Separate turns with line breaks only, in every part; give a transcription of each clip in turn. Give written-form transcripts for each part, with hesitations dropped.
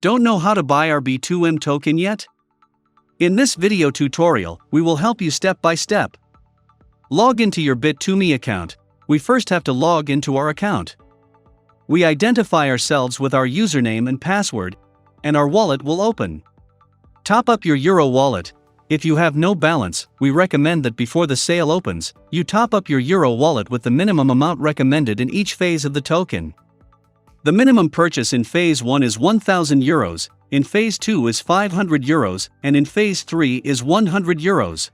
Don't know how to buy our B2M token yet? In this video tutorial, we will help you step by step. Log into your Bit2Me account. We first have to log into our account. We identify ourselves with our username and password, and our wallet will open. Top up your Euro wallet. If you have no balance, we recommend that before the sale opens, you top up your Euro wallet with the minimum amount recommended in each phase of the token. The minimum purchase in Phase 1 is 1,000 euros, in Phase 2 is 500 euros, and in Phase 3 is 100 euros.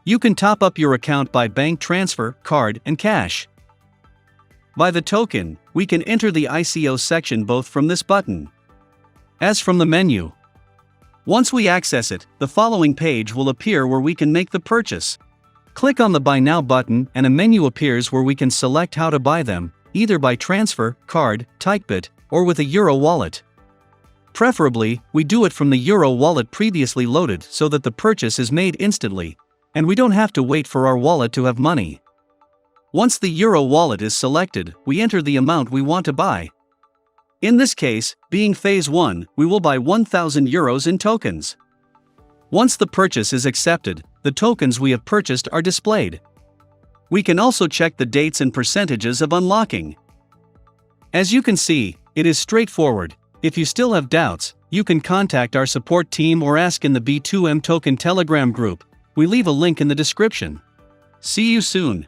You can top up your account by bank transfer, card, and cash. Buy the token, we can enter the ICO section both from this button as from the menu. Once we access it, the following page will appear where we can make the purchase. Click on the Buy Now button and a menu appears where we can select how to buy them, either by transfer, card, TypeBit, or with a Euro wallet. Preferably, we do it from the Euro wallet previously loaded so that the purchase is made instantly, and we don't have to wait for our wallet to have money. Once the Euro wallet is selected, we enter the amount we want to buy. In this case, being Phase 1, we will buy 1,000 euros in tokens. Once the purchase is accepted, the tokens we have purchased are displayed. We can also check the dates and percentages of unlocking. As you can see, it is straightforward. If you still have doubts, you can contact our support team or ask in the B2M Token Telegram group. We leave a link in the description. See you soon.